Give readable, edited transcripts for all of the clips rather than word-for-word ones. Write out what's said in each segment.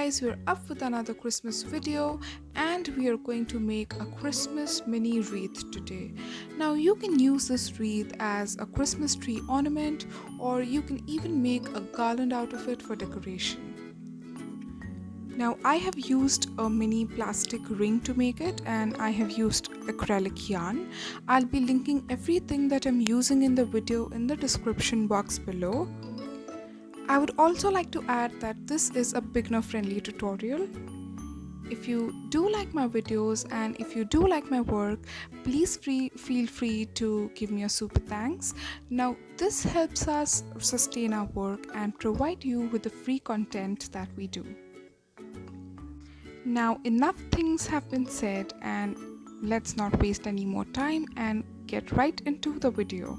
guys, we're up with another Christmas video and we are going to make a Christmas mini wreath today. Now you can use this wreath as a Christmas tree ornament, or you can even make a garland out of it for decoration. Now I have used a mini plastic ring to make it, and I have used acrylic yarn. I'll be linking everything that I'm using in the video in the description box below. I would also like to add that this is a beginner friendly tutorial. If you do like my videos and if you do like my work, please feel free to give me a super thanks. Now this helps us sustain our work and provide you with the free content that we do. Now enough things have been said, and let's not waste any more time and get right into the video.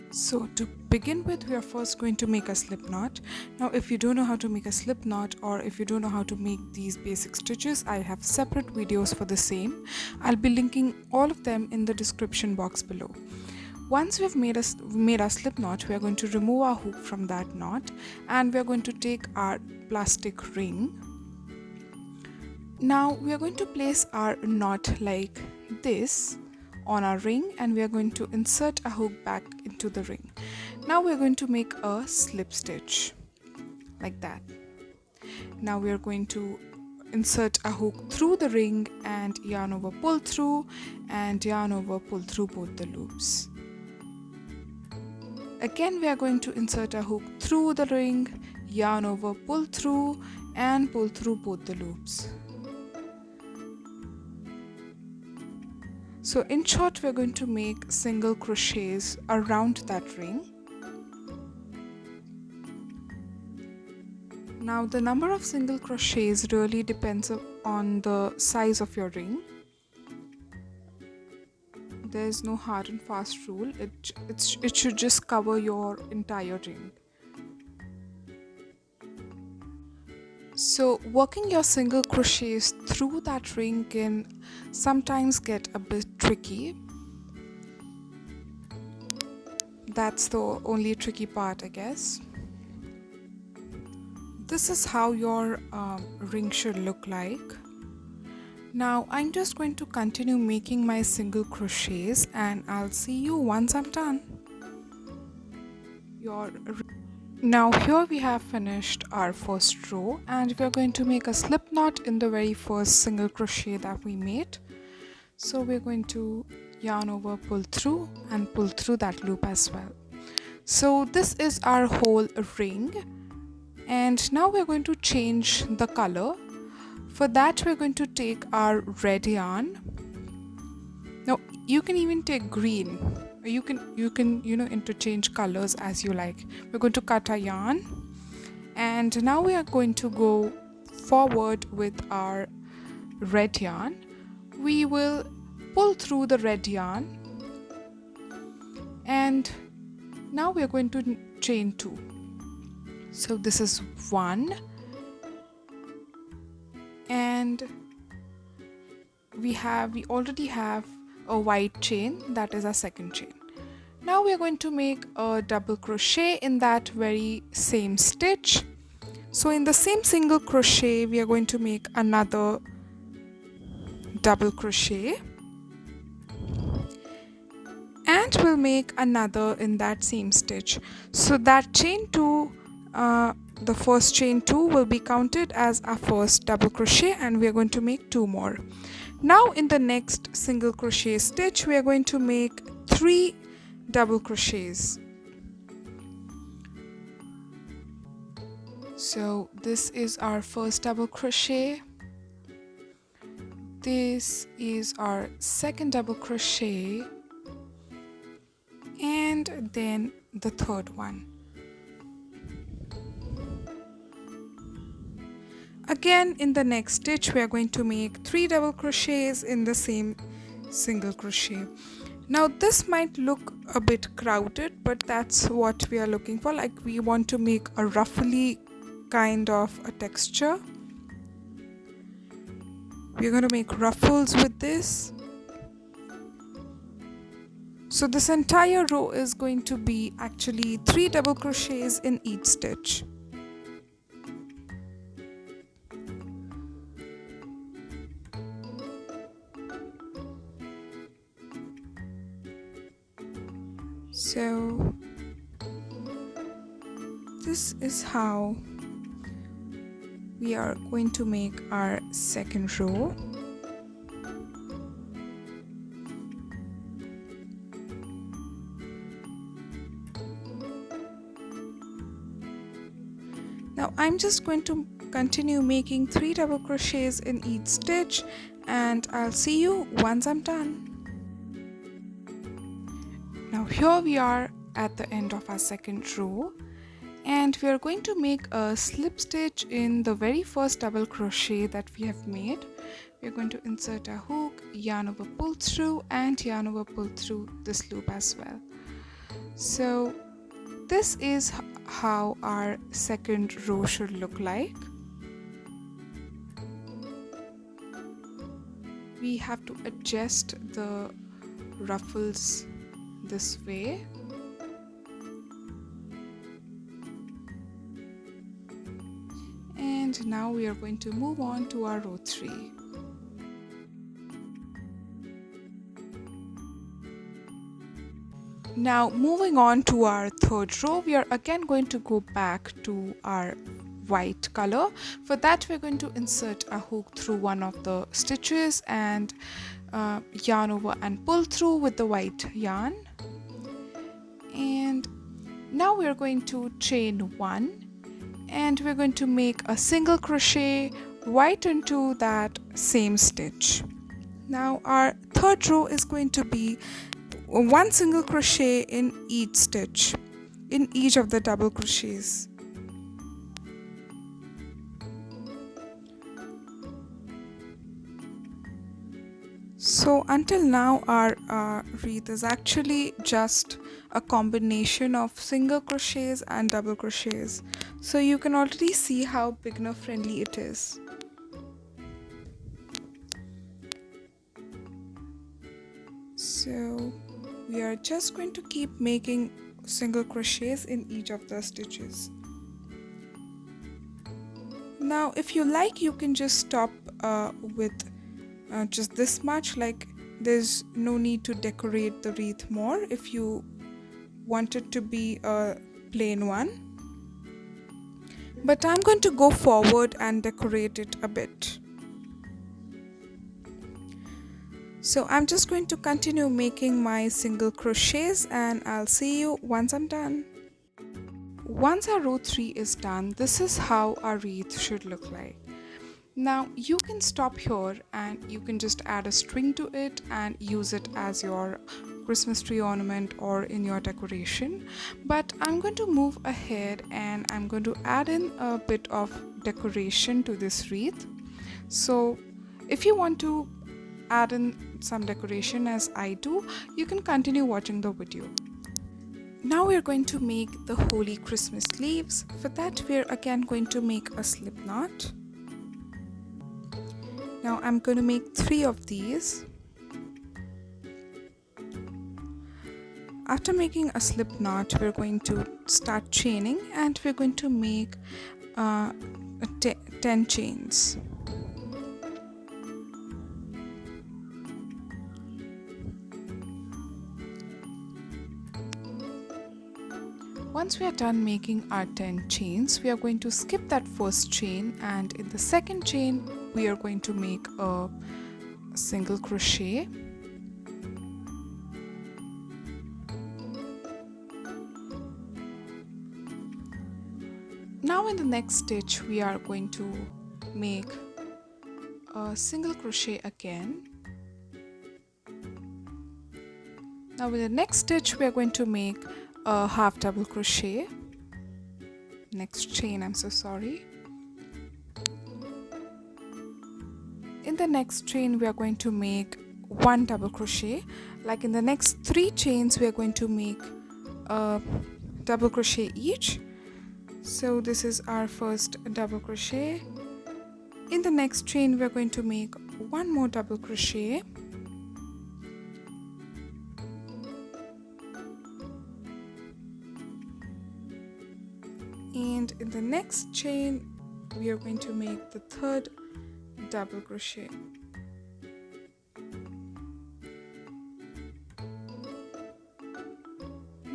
So to begin with, we are first going to make a slip knot. Now if you don't know how to make a slip knot, or if you don't know how to make these basic stitches, I have separate videos for the same. I'll be linking all of them in the description box below. Once we've made our slip knot, we are going to remove our hook from that knot, and we are going to take our plastic ring. Now we are going to place our knot like this on our ring, and we are going to insert a hook back into the ring. Now we are going to make a slip stitch like that. Now we are going to insert a hook through the ring and yarn over, pull through, and yarn over, pull through both the loops. Again we are going to insert a hook through the ring, yarn over, pull through, and pull through both the loops. So in short, we're going to make single crochets around that ring. Now the number of single crochets really depends on the size of your ring. There's no hard and fast rule. It should just cover your entire ring. So working your single crochets through that ring can sometimes get a bit tricky. That's the only tricky part, I guess. This is how your ring should look like. Now I'm just going to continue making my single crochets, and I'll see you once I'm done. Now here we have finished our first row, and we are going to make a slip knot in the very first single crochet that we made. So we're going to yarn over, pull through, and pull through that loop as well. So this is our whole ring, and now we're going to change the color. For that we're going to take our red yarn. Now you can even take green. You can interchange colors as you like. We're going to cut our yarn, and now we are going to go forward with our red yarn. We will pull through the red yarn, and now we are going to chain 2. So this is 1, and we already have a white chain. That is our second chain. Now we are going to make a double crochet in that very same stitch. So in the same single crochet we are going to make another double crochet, and we'll make another in that same stitch. So that chain 2, the first chain 2 will be counted as our first double crochet, and we are going to make 2 more. Now in the next single crochet stitch we are going to make 3 double crochets. So this is our first double crochet, this is our second double crochet, and then the third one. Again in the next stitch we are going to make 3 double crochets in the same single crochet. Now this might look a bit crowded, but that's what we are looking for. Like, we want to make a ruffly kind of a texture. We're going to make ruffles with this. So this entire row is going to be actually 3 double crochets in each stitch. So this is how we are going to make our second row. Now I'm just going to continue making 3 double crochets in each stitch, and I'll see you once I'm done. Now here we are at the end of our second row, and we are going to make a slip stitch in the very first double crochet that we have made. We are going to insert a hook, yarn over, pull through, and yarn over, pull through this loop as well. So this is how our second row should look like. We have to adjust the ruffles this way. And now we are going to move on to our row 3. Now moving on to our third row, we are again going to go back to our white color. For that we're going to insert a hook through one of the stitches and yarn over and pull through with the white yarn. And now we're going to chain 1, and we're going to make a single crochet right into that same stitch. Now our third row is going to be 1 single crochet in each stitch, in each of the double crochets. So until now our wreath is actually just a combination of single crochets and double crochets. So you can already see how beginner friendly it is. So we are just going to keep making single crochets in each of the stitches. Now if you like, you can just stop with just this much, like there's no need to decorate the wreath more if you want it to be a plain one. But I'm going to go forward and decorate it a bit. So I'm just going to continue making my single crochets, and I'll see you once I'm done. Once our row 3 is done, this is how our wreath should look like. Now you can stop here and you can just add a string to it and use it as your Christmas tree ornament or in your decoration. But I'm going to move ahead and I'm going to add in a bit of decoration to this wreath. So if you want to add in some decoration as I do, you can continue watching the video. Now we're going to make the holy Christmas leaves. For that we're again going to make a slip knot. Now I'm going to make 3 of these. After making a slip knot, we're going to start chaining, and we're going to make 10 chains. Once we are done making our 10 chains, we are going to skip that first chain, and in the second chain we are going to make a single crochet. Now in the next stitch we are going to make a single crochet again. Now in the next stitch we are going to make a half double crochet. Next chain, I'm so sorry. In the next chain we are going to make 1 double crochet. Like in the next 3 chains we are going to make a double crochet each. So this is our first double crochet. In the next chain we are going to make 1 more double crochet. And in the next chain we are going to make the third double crochet.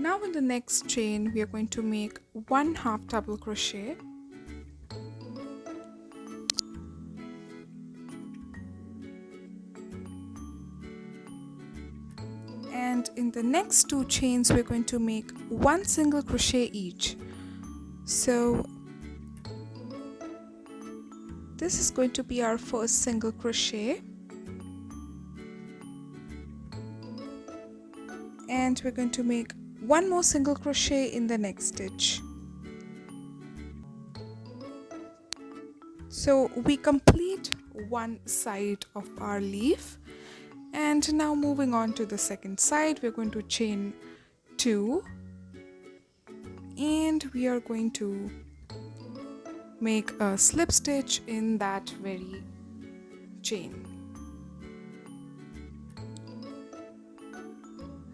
Now in the next chain we are going to make 1 half double crochet, and in the next 2 chains we're going to make 1 single crochet each. So this is going to be our first single crochet, and we're going to make 1 more single crochet in the next stitch. So we complete one side of our leaf, and now moving on to the second side, we're going to chain 2, and we are going to make a slip stitch in that very chain.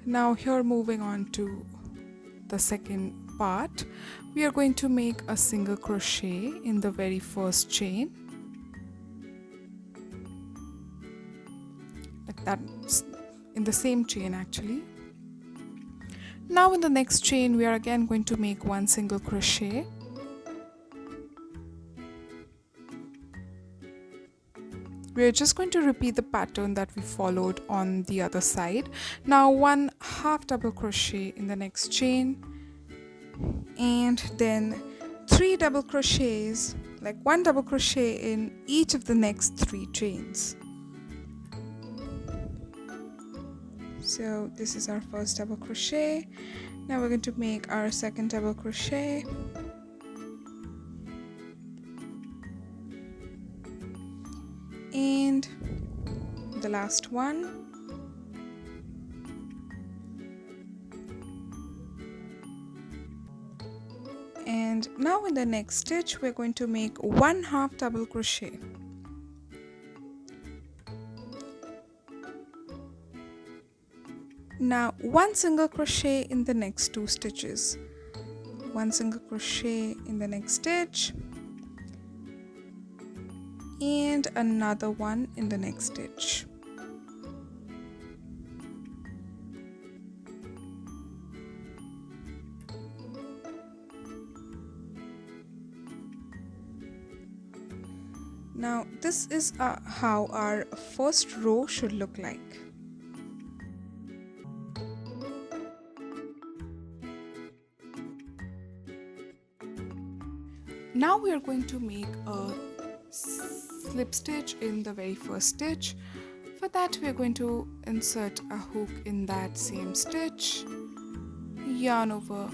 Now here, moving on to the second part, we are going to make a single crochet in the very first chain, like that, in the same chain actually. Now in the next chain we are again going to make 1 single crochet, we are just going to repeat the pattern that we followed on the other side. Now 1 half double crochet in the next chain, and then 3 double crochets, like 1 double crochet in each of the next 3 chains. So this is our first double crochet. Now we're going to make our second double crochet, and the last one, and now in the next stitch we're going to make 1 half double crochet. Now 1 single crochet in the next 2 stitches, 1 single crochet in the next stitch, and another one in the next stitch. Now this is how our first row should look like. Now we are going to make a slip stitch in the very first stitch. For that we are going to insert a hook in that same stitch, yarn over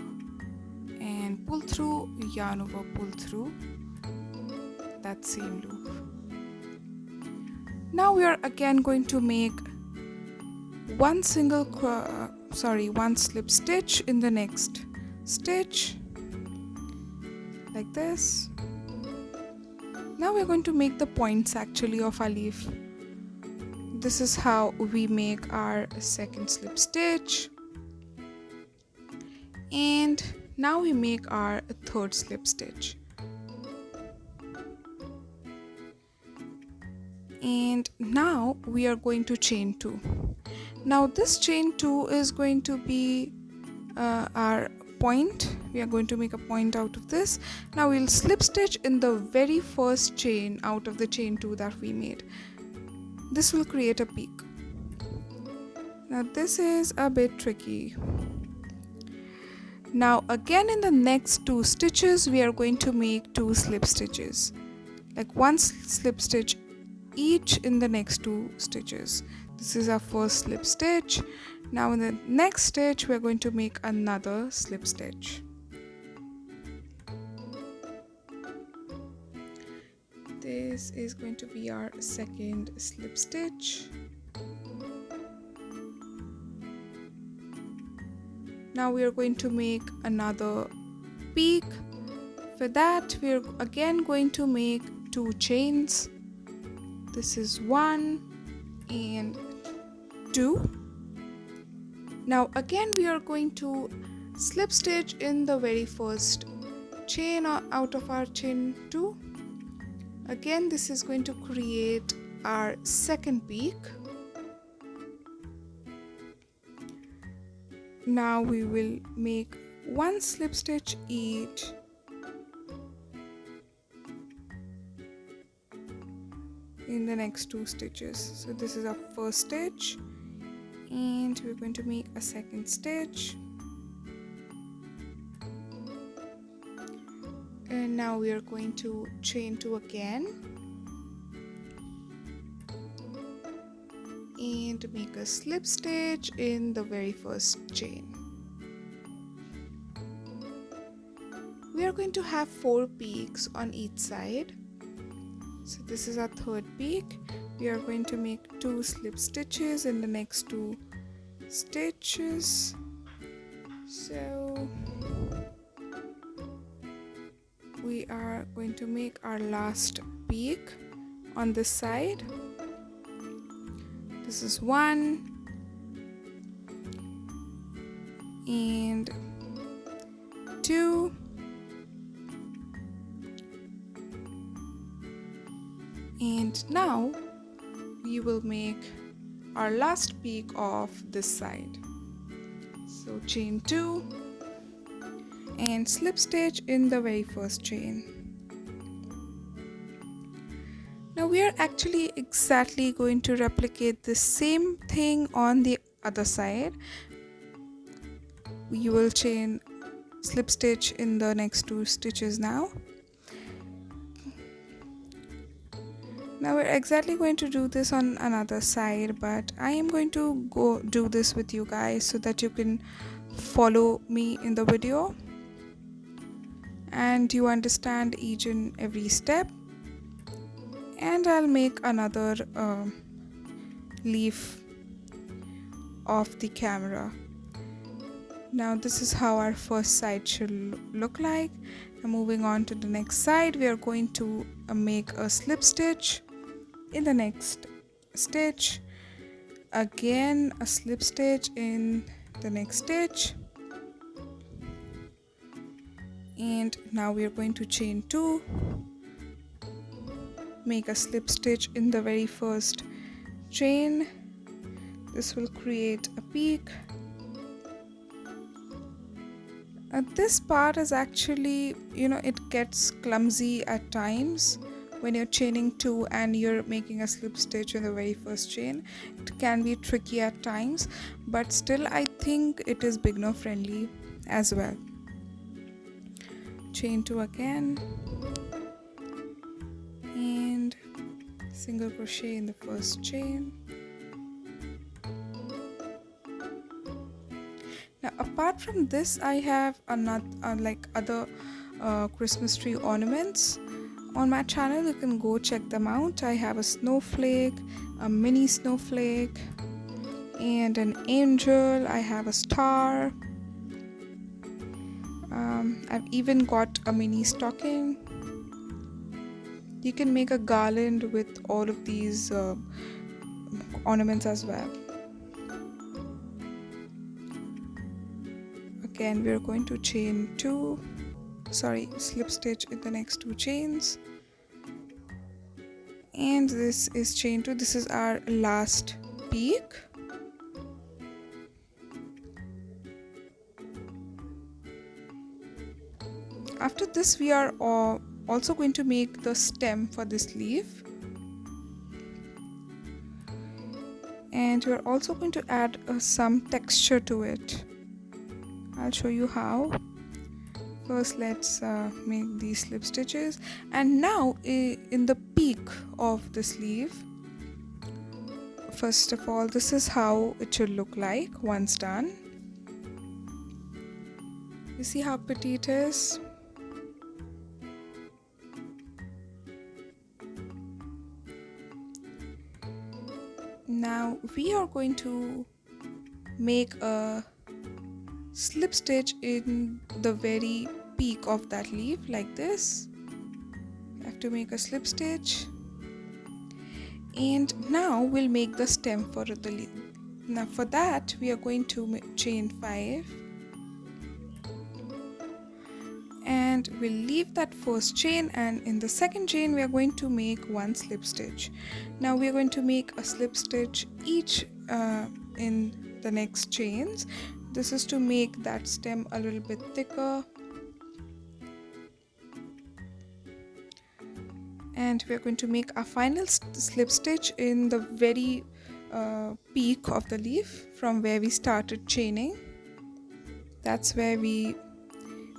and pull through, yarn over, pull through that same loop. Now we are again going to make 1 slip stitch in the next stitch, like this. Now we're going to make the points actually of our leaf. This is how we make our second slip stitch, and now we make our third slip stitch, and now we are going to chain 2. Now this chain 2 is going to be our point. We are going to make a point out of this. Now we'll slip stitch in the very first chain out of the chain 2 that we made. This will create a peak. Now this is a bit tricky. Now again in the next 2 stitches we are going to make 2 slip stitches, like 1 slip stitch each in the next 2 stitches. This is our first slip stitch. Now in the next stitch we are going to make another slip stitch. This is going to be our second slip stitch. Now we are going to make another peak. For that we are again going to make 2 chains. This is 1 and 2. Now again we are going to slip stitch in the very first chain out of our chain 2. Again this is going to create our second peak. Now we will make one slip stitch each in the next 2 stitches. So this is our first stitch, and we're going to make a second stitch, and now we are going to chain 2 again and make a slip stitch in the very first chain. We are going to have 4 peaks on each side. So this is our third peak. We are going to make 2 slip stitches in the next 2 stitches. So we are going to make our last peak on this side. This is 1 and 2 and now we will make our last peak of this side. So chain 2 and slip stitch in the very first chain. Now we are actually exactly going to replicate the same thing on the other side. You will chain slip stitch in the next 2 stitches now. Now we're exactly going to do this on another side, but I am going to go do this with you guys so that you can follow me in the video and you understand each and every step. And I'll make another leaf of the camera. Now this is how our first side should look like. Now moving on to the next side, we are going to make a slip stitch in the next stitch, again a slip stitch in the next stitch, and now we are going to chain 2, make a slip stitch in the very first chain. This will create a peak. This part is actually, it gets clumsy at times when you're chaining 2 and you're making a slip stitch in the very first chain. It can be tricky at times, but still I think it is beginner friendly as well. Chain 2 again and single crochet in the first chain. Now apart from this, I have other Christmas tree ornaments on my channel. You can go check them out. I have a snowflake, a mini snowflake, and an angel. I have a star. I've even got a mini stocking. You can make a garland with all of these ornaments as well. Again, we're going to chain slip stitch in the next 2 chains, and this is chain 2. This is our last peak. After this, we are also going to make the stem for this leaf, and we're also going to add some texture to it. I'll show you how. First, let's make these slip stitches, and now in the peak of this leaf, first of all, this is how it should look like once done. You see how pretty it is? Now we are going to make a slip stitch in the very peak of that leaf like this. You have to make a slip stitch, and now we'll make the stem for the leaf. Now for that, we are going to chain 5, and we'll leave that first chain, and in the second chain we are going to make 1 slip stitch. Now we are going to make a slip stitch each in the next chains, This is to make that stem a little bit thicker. And we're going to make a final slip stitch in the very peak of the leaf from where we started chaining. That's where we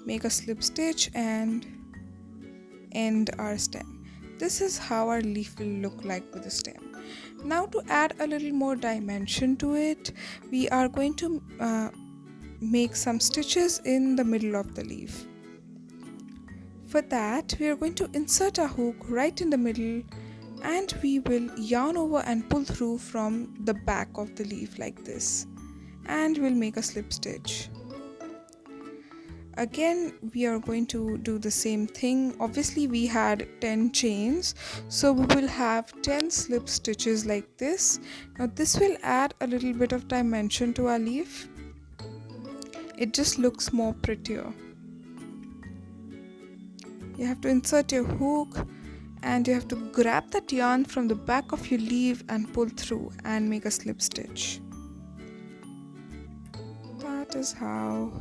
make a slip stitch and end our stem. This is how our leaf will look like with the stem. Now to add a little more dimension to it, we are going to make some stitches in the middle of the leaf. For that, we are going to insert a hook right in the middle, and we will yarn over and pull through from the back of the leaf like this, and we'll make a slip stitch. Again, we are going to do the same thing. Obviously we had 10 chains, so we will have 10 slip stitches like this. Now this will add a little bit of dimension to our leaf. It just looks more prettier. You have to insert your hook and you have to grab that yarn from the back of your leaf and pull through and make a slip stitch. That is how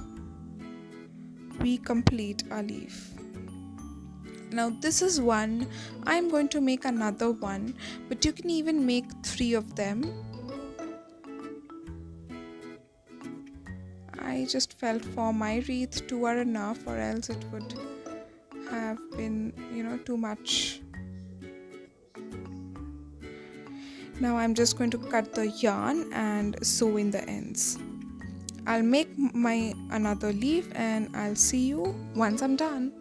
we complete our leaf. Now this is one. I'm going to make another one, but you can even make 3 of them. I just felt for my wreath 2 are enough, or else it would have been, too much. Now I'm just going to cut the yarn and sew in the ends. I'll make my another leaf and I'll see you once I'm done.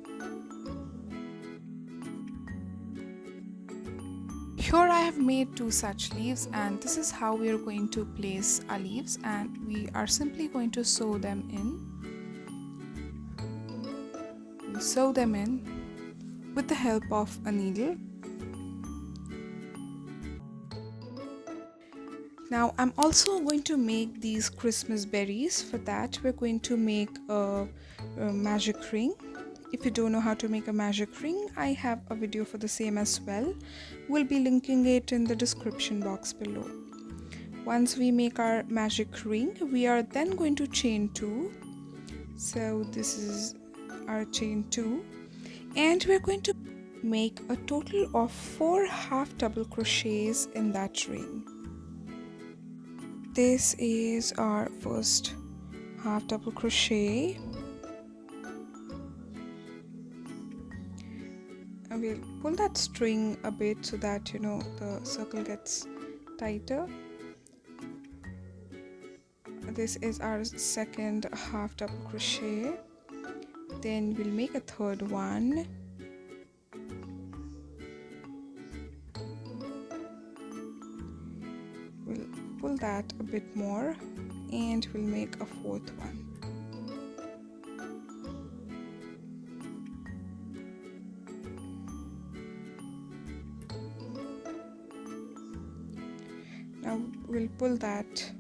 Here I have made 2 such leaves, and this is how we are going to place our leaves, and we are simply going to sew them in. We'll sew them in with the help of a needle. Now I'm also going to make these Christmas berries. For that we're going to make a magic ring. If you don't know how to make a magic ring, I have a video for the same as well. We'll be linking it in the description box below. Once we make our magic ring, we are then going to chain 2. So this is our chain 2, and we're going to make a total of 4 half double crochets in that ring. This is our first half double crochet. And we'll pull that string a bit so that the circle gets tighter. This is our second half double crochet. Then we'll make a third one. We'll pull that a bit more and we'll make a fourth one. Now we'll pull that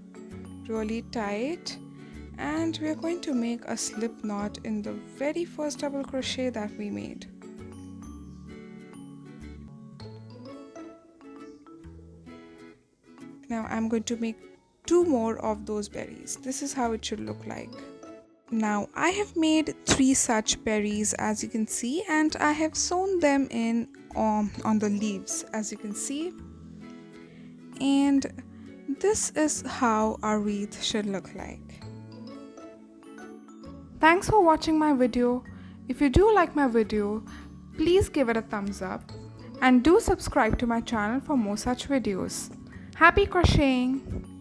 really tight, and we're going to make a slip knot in the very first double crochet that we made. Now I'm going to make 2 more of those berries. This is how it should look like. Now I have made 3 such berries, as you can see, and I have sewn them in on the leaves, as you can see. And this is how our wreath should look like. Thanks for watching my video. If you do like my video, please give it a thumbs up and do subscribe to my channel for more such videos. Happy crocheting!